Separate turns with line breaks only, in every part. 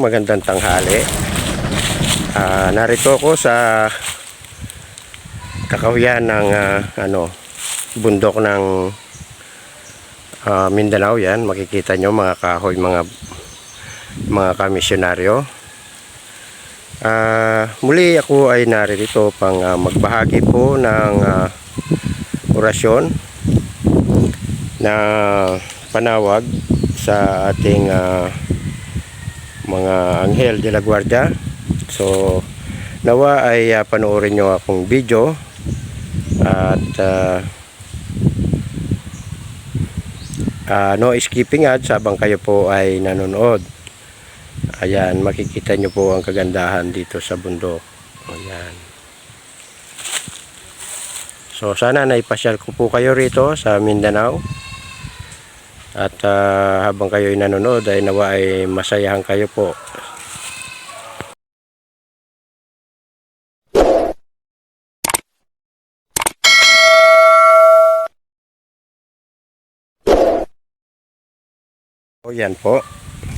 magandang tanghali. Narito ako sa kakahuyan ng bundok ng Mindanao. Yan, makikita nyo mga kahoy, mga kamisyonaryo. Muli ako ay narito pang magbahagi po ng orasyon na panawag sa ating mga anghel de la guardia. So nawa ay panoorin nyo akong video at no skipping ads habang kayo po ay nanonood. Ayan, makikita nyo po ang kagandahan dito sa bundok. Ayan. So sana naipasyal ko po kayo rito sa Mindanao. At habang kayo ay nanonood ay nawa ay masayahan kayo po. O yan po,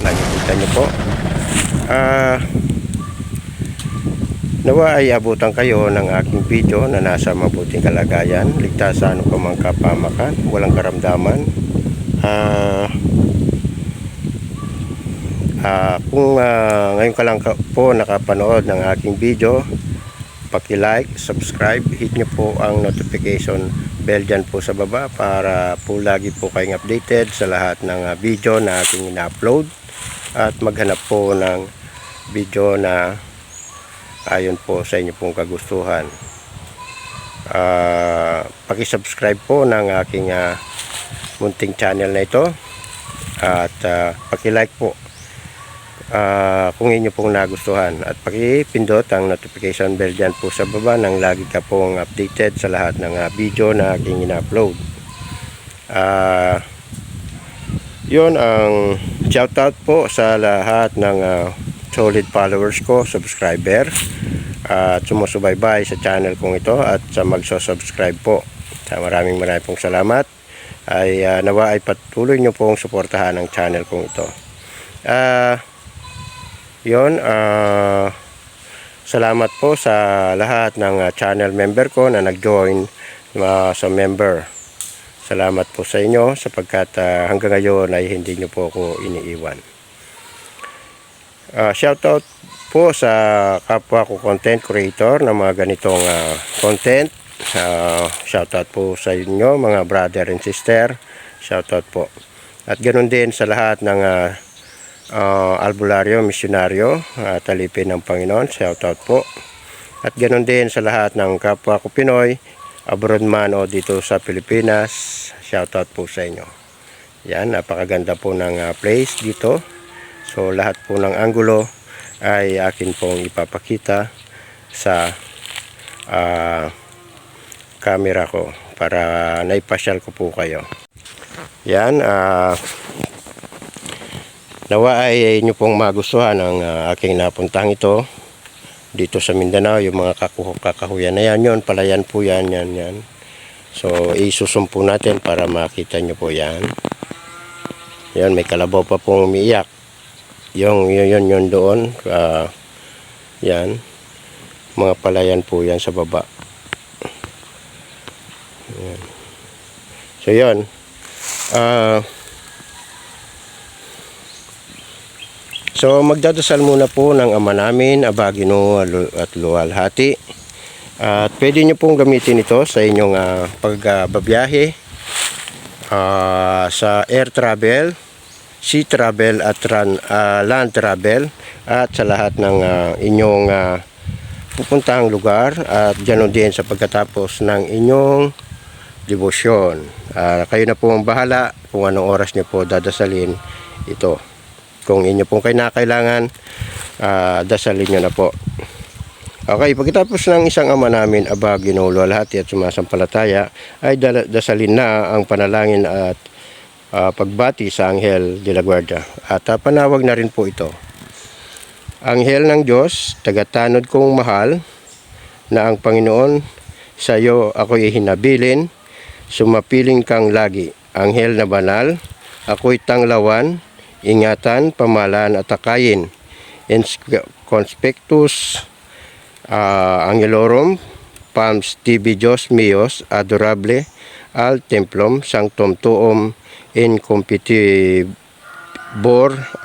nakikita nyo po. Nawa ay abutan kayo ng aking video na nasa mabuting kalagayan, ligtas sa ano pa mang kapamakan, walang karamdaman. Kung ngayon ka lang po nakapanood ng aking video, paki-like, subscribe, hit nyo po ang notification bell dyan po sa baba para po lagi po kayong updated sa lahat ng video na aking ina-upload, at maghanap po ng video na ayon po sa inyo pong kagustuhan. Paki-subscribe po ng aking munting channel na ito, at paki-like po kung inyo pong nagustuhan, at paki-pindot ang notification bell dyan po sa baba nang lagi ka pong updated sa lahat ng video na aking ina-upload. Yun ang shoutout po sa lahat ng solid followers ko, subscriber, at sumusubaybay sa channel kong ito at sa magso-subscribe po. Maraming pong salamat. Ay nawa ay patuloy nyo pong suportahan ang channel kong ito. Salamat po sa lahat ng channel member ko na nag-join sa member. Salamat po sa inyo sapagkat hanggang ngayon ay hindi nyo po ako iniiwan. Shoutout po sa kapwa ko content creator ng mga ganitong content. Shoutout po sa inyo mga brother and sister. Shoutout po. At ganoon din sa lahat ng albularyo, misyonaryo, talipin ng Panginoon. Shoutout po. At ganoon din sa lahat ng kapwa ko Pinoy, abroad man o dito sa Pilipinas. Shoutout po sa inyo. Yan, napakaganda po ng place dito. So lahat po ng anggulo ay akin pong ipapakita sa camera ko para naipasyal ko po kayo. Yan, nawa ay inyo pong magustuhan ang aking napuntang ito dito sa Mindanao. Yung mga kakahuyan na yan, yun, palayan po yan, yan. So isusumpo natin para makita nyo po yan. Yan, may kalabaw pa pong umiiyak. Yun doon. Yan, mga palayan po yan sa baba. Yan. So yun, so magdadasal muna po ng Ama namin, Aba, Ginoo at luwalhati. At pwede nyo pong gamitin ito sa inyong pagbabiyahe sa air travel, sea travel at land travel, at sa lahat ng inyong pupuntahang lugar, at ganoon din sa pagkatapos ng inyong debosyon. Kayo na po ang bahala kung anong oras nyo po dadasalin ito. Kung inyo pong kailangan, dasalin nyo na po. Okay, pagkatapos ng isang Ama namin, Aba, Ginoo, luwalhati at sumasampalataya, ay dasalin na ang panalangin at pagbati sa Anghel de la Guardia. At panawag na rin po ito. Anghel ng Diyos, tagatanod kong mahal, na ang Panginoon sa iyo ako'y hinabilin, sumapiling kang lagi. Anghel na banal, ako'y tanglawan, ingatan, pamahalaan at akayin. Conspectus Angelorum Palms tibi Dios Mios Adorable al Templum Sanctum Tuum Incompetibor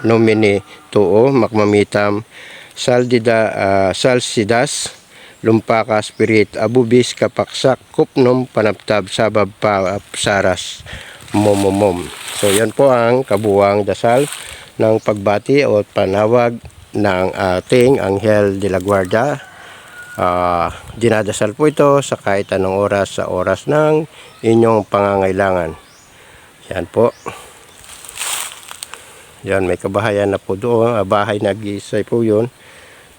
Nomine Tuo Macmamitam Salsidas Lumpaka Spirit Abubis Kapaksak Kupnum Panaptab Sabab Saras Momomom. So yan po ang kabuwang dasal ng pagbati o panawag ng ating Anghel de la Guardia. Dinadasal po ito sa kahit anong oras sa oras ng inyong pangangailangan. Yan po. Yan, may kabahayan na po doon. Bahay nag-iisay po yun.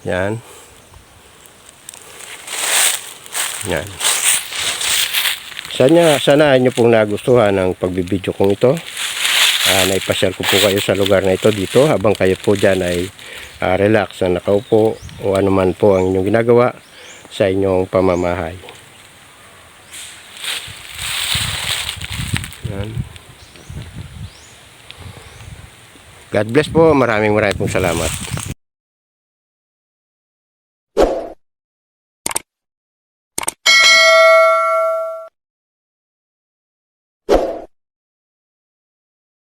Yan. Yan. Sana nyo pong nagustuhan ang pagbibideo kong ito. Naipasyal ko po kayo sa lugar na ito dito habang kayo po dyan ay relax na nakaupo o anuman po ang inyong ginagawa sa inyong pamamahay. Yan. God bless po. Maraming pong salamat.